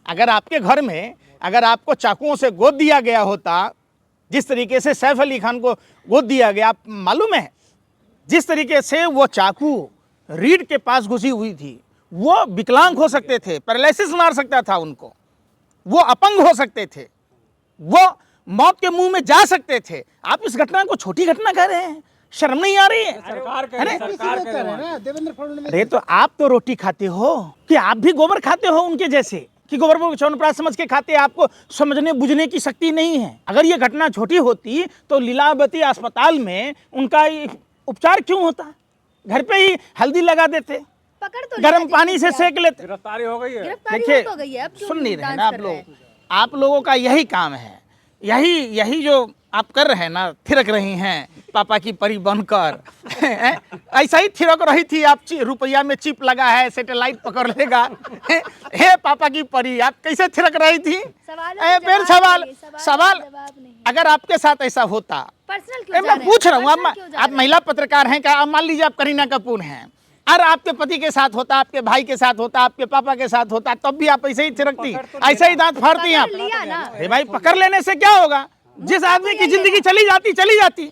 अगर आपके घर में अगर आपको चाकुओं से गोद दिया गया होता, जिस तरीके से सैफ अली खान को गोद दिया गया, आप मालूम है जिस तरीके से वो चाकू रीढ़ के पास घुसी हुई थी, वो विकलांग हो सकते थे, पैरालिसिस मार सकता था उनको, वो अपंग हो सकते थे, वो मौत के मुंह में जा सकते थे। आप इस घटना को छोटी घटना कह रहे हैं, शर्म नहीं आ रही है? अरे तो आप तो रोटी खाते हो कि आप भी गोबर खाते हो उनके जैसे, कि गोबर को च्यवनप्राश समझ के खाते? आपको समझने बुझने की शक्ति नहीं है। अगर ये घटना छोटी होती तो लीलावती अस्पताल में उनका उपचार क्यों होता? घर पे ही हल्दी लगा देते, गर्म पानी से सेक लेते। गिरफ्तारी हो गई है। देखिए, सुन नहीं रहे ना आप लोग। आप लोगों का यही काम है, यही जो आप कर रहे हैं ना, थिरक रही हैं पापा की परी बनकर। ऐसा ही थिरक रही थी आप, रुपया में चिप लगा है, सैटेलाइट पकड़ लेगा। हे पापा की परी, आप कैसे फिरक रही थी? फिर सवाल अगर आपके साथ ऐसा होता, मैं पूछ रहा हूँ, आप महिला पत्रकार हैं क्या? मान लीजिए आप करीना कपूर हैं और आपके पति के साथ होता, आपके भाई के साथ होता, आपके पापा के साथ होता, तब भी आप ऐसे ही थिरकती, ऐसे ही दांत फाड़ती आप? अरे भाई, पकड़ लेने से क्या होगा? जिस आदमी की जिंदगी चली जाती,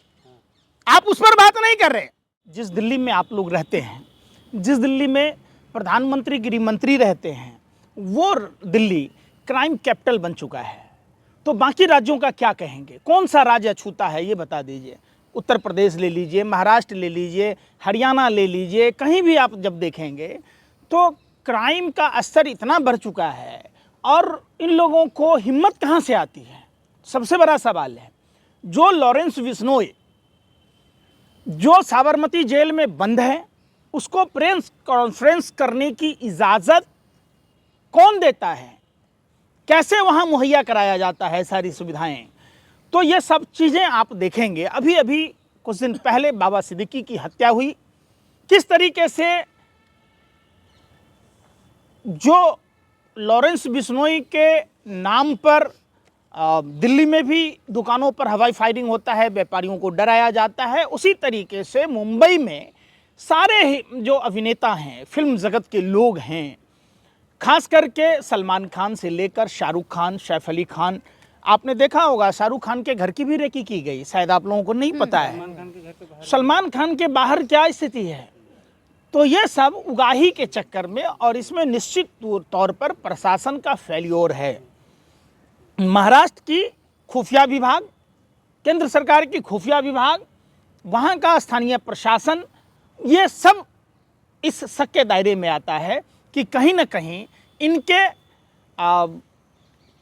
आप उस पर बात नहीं कर रहे। जिस दिल्ली में आप लोग रहते हैं, जिस दिल्ली में प्रधानमंत्री गृह मंत्री रहते हैं, वो दिल्ली क्राइम कैपिटल बन चुका है। तो बाकी राज्यों का क्या कहेंगे? कौन सा राज्य अछूता है ये बता दीजिए। उत्तर प्रदेश ले लीजिए, महाराष्ट्र ले लीजिए, हरियाणा ले लीजिए, कहीं भी आप जब देखेंगे तो क्राइम का स्तर इतना बढ़ चुका है, और इन लोगों को हिम्मत कहाँ से आती है? सबसे बड़ा सवाल है। जो लॉरेंस बिश्नोई जो साबरमती जेल में बंद है, उसको प्रेस कॉन्फ्रेंस करने की इजाज़त कौन देता है? कैसे वहाँ मुहैया कराया जाता है सारी सुविधाएं? तो ये सब चीज़ें आप देखेंगे। अभी कुछ दिन पहले बाबा सिद्दीकी की हत्या हुई, किस तरीके से जो लॉरेंस बिश्नोई के नाम पर दिल्ली में भी दुकानों पर हवाई फायरिंग होता है, व्यापारियों को डराया जाता है, उसी तरीके से मुंबई में सारे ही जो अभिनेता हैं, फिल्म जगत के लोग हैं, खास करके सलमान खान से लेकर शाहरुख खान, सैफ अली खान, आपने देखा होगा शाहरुख खान के घर की भी रेकी की गई, शायद आप लोगों को नहीं पता है। सलमान खान के बाहर क्या स्थिति है? तो ये सब उगाही के चक्कर में, और इसमें निश्चित तौर पर प्रशासन का फेल्योर है। महाराष्ट्र की खुफिया विभाग, केंद्र सरकार की खुफिया विभाग, वहाँ का स्थानीय प्रशासन, ये सब इस शक के दायरे में आता है कि कहीं ना कहीं इनके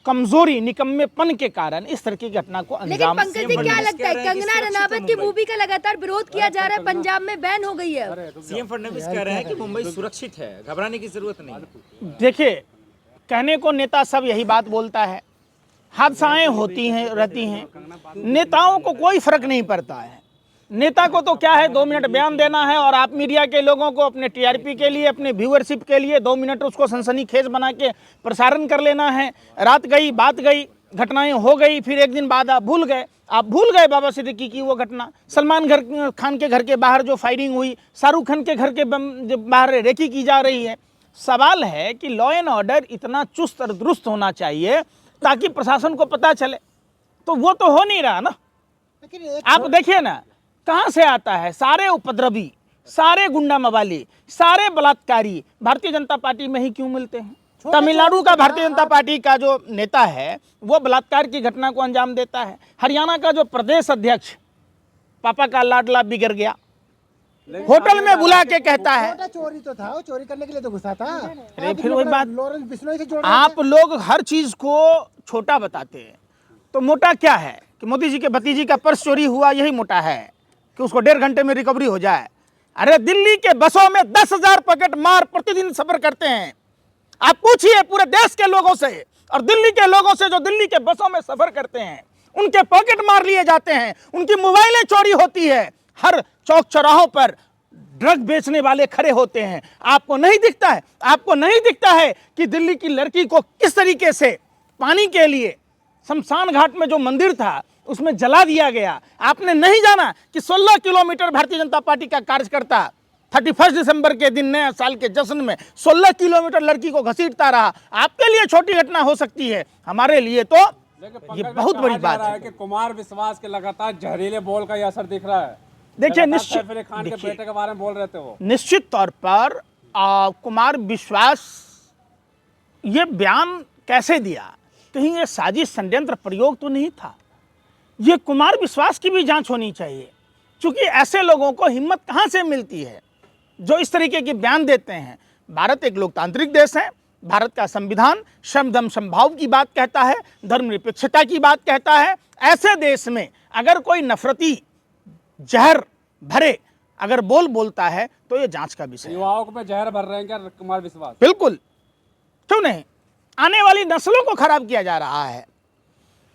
कमजोरी, निकम्मेपन के कारण इस तरह की घटना को अंजाम। लेकिन पंकज जी, क्या लगता है, कंगना रनावत की मूवी का लगातार विरोध किया जा रहा है, पंजाब में बैन हो गई है। सीएम फडणवीस कह रहे हैं कि मुंबई सुरक्षित है, घबराने की जरूरत नहीं। देखिए, कहने को नेता सब यही बात बोलता है, हादसाएं होती हैं, रहती हैं, नेताओं को कोई फर्क नहीं पड़ता है। नेता को तो क्या है, 2 मिनट बयान देना है, और आप मीडिया के लोगों को अपने टीआरपी के लिए, अपने व्यूअरशिप के लिए 2 मिनट उसको सनसनीखेज बना के प्रसारण कर लेना है। रात गई, बात गई, घटनाएं हो गई, फिर एक दिन बाद आप भूल गए बाबा सिद्दीकी की वो घटना, सलमान खान के घर के बाहर जो फायरिंग हुई, शाहरुख खान के घर के बाहर रेकी की जा रही है। सवाल है कि लॉ एंड ऑर्डर इतना चुस्त और दुरुस्त होना चाहिए ताकि प्रशासन को पता चले, तो वो तो हो नहीं रहा ना। आप देखिए ना, कहाँ से आता है? सारे उपद्रवी, सारे गुंडा मवाली, सारे बलात्कारी भारतीय जनता पार्टी में ही क्यों मिलते हैं? तमिलनाडु का भारतीय जनता पार्टी का जो नेता है वो बलात्कार की घटना को अंजाम देता है। हरियाणा का जो प्रदेश अध्यक्ष, पापा का लाडला बिगड़ गया, होटल में बुला के कहता है, चोरी तो था, वो चोरी करने के लिए तो घुसा था। अरे फिर वही बात, लॉरेंस बिश्नोई से जोड़ा। आप लोग हर चीज को छोटा बताते हैं, तो मोटा क्या है कि मोदी जी के भतीजी का पर्स चोरी हुआ, यही मोटा है कि उसको 1.5 घंटे में रिकवरी हो जाए? अरे दिल्ली के बसों में 10,000 पैकेट मार प्रतिदिन सफर करते हैं। आप पूछिए पूरे देश के लोगों से, और दिल्ली के लोगों से जो दिल्ली के बसों में सफर करते हैं, उनके पॉकेट मार लिए जाते हैं, उनकी मोबाइलें चोरी होती है, हर चौक चौराहों पर ड्रग बेचने वाले खड़े होते हैं। आपको नहीं दिखता है? आपको नहीं दिखता है कि दिल्ली की लड़की को किस तरीके से पानी के लिए शमशान घाट में जो मंदिर था उसमें जला दिया गया? आपने नहीं जाना कि 16 किलोमीटर भारतीय जनता पार्टी का कार्यकर्ता 31 दिसंबर के दिन नया साल के जश्न में 16 किलोमीटर लड़की को घसीटता रहा। आपके लिए छोटी घटना हो सकती है, हमारे लिए तो ये बहुत बड़ी बात है कि कुमार विश्वास के लगातार जहरीले बोल का ये असर दिख रहा है। देखिए लगातार सैफ अली खान के बेटे के बारे में बोल रहे थे वो। निश्चित तौर पर कुमार विश्वास ये बयान कैसे दिया, कहीं ये साजिश षड्यंत्र प्रयोग तो नहीं था। ये कुमार विश्वास की भी जांच होनी चाहिए, क्योंकि ऐसे लोगों को हिम्मत कहाँ से मिलती है जो इस तरीके के बयान देते हैं। भारत एक लोकतांत्रिक देश है, भारत का संविधान समदम समभाव की बात कहता है, धर्मनिरपेक्षता की बात कहता है। ऐसे देश में अगर कोई नफरती जहर भरे अगर बोलता है तो ये जांच का विषय है। युवाओं में जहर भर रहे हैं क्या कुमार विश्वास? बिल्कुल, क्यों नहीं। आने वाली नस्लों को खराब किया जा रहा है।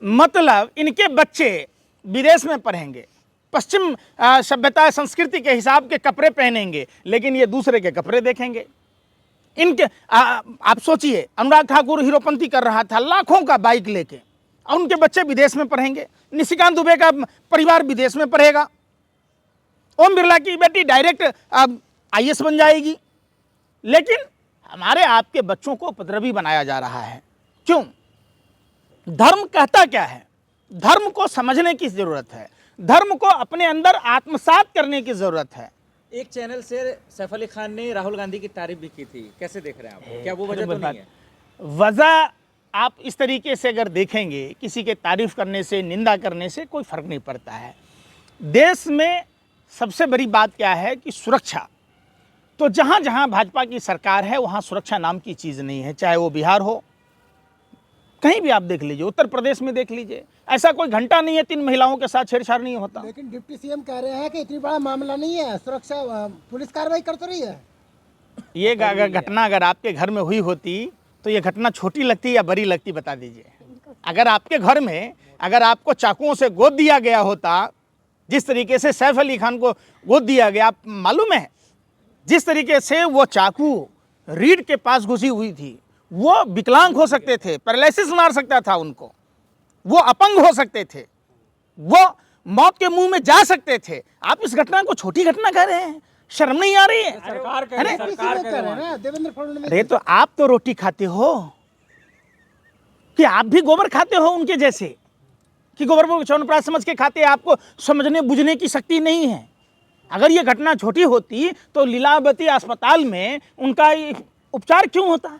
मतलब इनके बच्चे विदेश में पढ़ेंगे, पश्चिम सभ्यता संस्कृति के हिसाब के कपड़े पहनेंगे, लेकिन ये दूसरे के कपड़े देखेंगे। इनके आप सोचिए, अनुराग ठाकुर हीरोपंती कर रहा था लाखों का बाइक लेके, और उनके बच्चे विदेश में पढ़ेंगे। निशिकांत दुबे का परिवार विदेश में पढ़ेगा। ओम बिरला की बेटी डायरेक्ट IAS बन जाएगी। लेकिन हमारे आपके बच्चों को उपद्रवी बनाया जा रहा है। क्यों? धर्म कहता क्या है? धर्म को समझने की जरूरत है, धर्म को अपने अंदर आत्मसात करने की जरूरत है। एक चैनल से सैफ अली खान ने राहुल गांधी की तारीफ भी की थी, कैसे देख रहे हैं आप? क्या वो वजह तो नहीं है? वजह आप इस तरीके से अगर देखेंगे, किसी के तारीफ करने से, निंदा करने से कोई फर्क नहीं पड़ता है। देश में सबसे बड़ी बात क्या है कि सुरक्षा। तो जहाँ जहाँ भाजपा की सरकार है वहाँ सुरक्षा नाम की चीज़ नहीं है, चाहे वो बिहार हो, कहीं भी आप देख लीजिए, उत्तर प्रदेश में देख लीजिए, ऐसा कोई घंटा नहीं है 3 महिलाओं के साथ छेड़छाड़ नहीं होता। लेकिन डिप्टी सीएम कह रहे हैं कि इतनी बड़ा मामला नहीं है, सुरक्षा पुलिस कार्रवाई कर तो रही है। ये घटना अगर आपके घर में हुई होती तो ये घटना छोटी लगती या बड़ी लगती, बता दीजिए। अगर आपके घर में अगर आपको चाकुओं से गोद दिया गया होता, जिस तरीके से सैफ अली खान को गोद दिया गया, आप मालूम है जिस तरीके से वो चाकू रीढ़ के पास घुसी हुई थी, वो विकलांग हो सकते थे, पैरालिसिस मार सकता था उनको, वो अपंग हो सकते थे, वो मौत के मुंह में जा सकते थे। आप इस घटना को छोटी घटना कह रहे हैं, शर्म नहीं आ रही है? सरकार कह रही है, सरकार कह रही है ना देवेंद्र फडणवीस। अरे तो आप तो रोटी खाते हो कि आप भी गोबर खाते हो उनके जैसे, कि गोबर को चौनप्राश समझ के खाते हैं? आपको समझने बुझने की शक्ति नहीं है। अगर ये घटना छोटी होती तो लीलावती अस्पताल में उनका उपचार क्यों होता?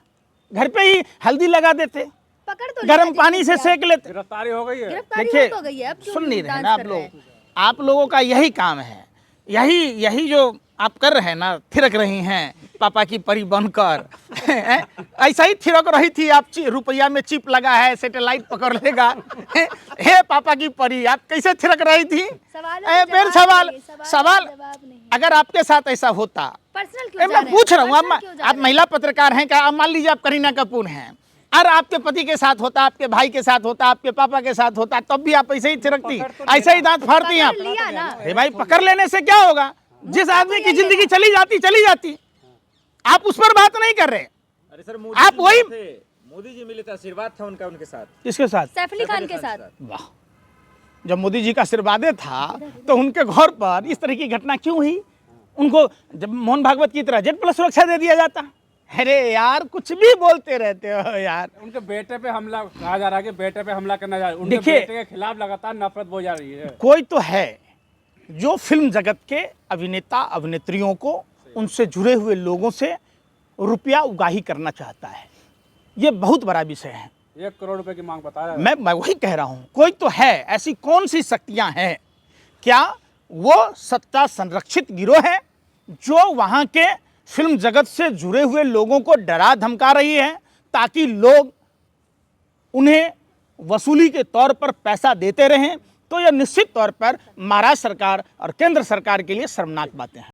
घर पे ही हल्दी लगा देते, पकड़ तो गर्म पानी से सेक लेते। गिरफ्तारी हो गई है। गिरफ्तारी हो तो गई है, अब क्यों सुन नहीं रहे डांस ना आप कर रहे हैं? लोग? आप लोगों का यही काम है, यही जो आप कर रहे हैं ना, थिरक रही हैं पापा की परी बनकर। ऐसा ही थिरक रही थी आप। रुपया में चिप लगा है, सैटेलाइट पकड़ लेगा। हे पापा की परी, आप कैसे थिरक रही थी? फिर सवाल अगर आपके साथ ऐसा होता, मैं पूछ रहा हूँ, आप महिला पत्रकार हैं क्या? आप मान लीजिए आप करीना कपूर हैं, और आपके पति के साथ होता, आपके भाई के साथ होता, आपके पापा के साथ होता, तब भी आप ऐसे ही थिरकती, ऐसे ही दांत फाड़ती हैं आप। अरे भाई, पकड़ लेने से क्या होगा? जिस आदमी की जिंदगी चली जाती, आप उस पर बात नहीं कर रहे। अरे सर, आप वही मोदी जी मिले थे, आशीर्वाद था उनका उनके साथ। किसके साथ? सैफ अली खान के साथ। वाह, जब मोदी जी का आशीर्वाद था तो उनके घर पर इस तरह की घटना क्यों हुई? उनको जब मोहन भागवत की तरह Z+ सुरक्षा दे दिया जाता। अरे यार, कुछ भी बोलते रहते हो यार। उनके बेटे पे हमला कहा जा रहा है कि बेटे पे हमला करना जा रहा है। उनके देखिए, बेटे के खिलाफ लगातार नफरत बोल जा रही है। कोई तो है जो फिल्म जगत के अभिनेता अभिनेत्रियों को, उनसे जुड़े हुए लोगों से रुपया उगाही करना चाहता है। ये बहुत बड़ा विषय है। 1 करोड़ रुपए की मांग बता रहा है। मैं वही कह रहा हूँ, कोई तो है। ऐसी कौन सी शक्तियाँ हैं? क्या वो सत्ता संरक्षित गिरोह है जो वहाँ के फिल्म जगत से जुड़े हुए लोगों को डरा धमका रही है ताकि लोग उन्हें वसूली के तौर पर पैसा देते रहें? तो यह निश्चित तौर पर महाराष्ट्र सरकार और केंद्र सरकार के लिए शर्मनाक बातें हैं।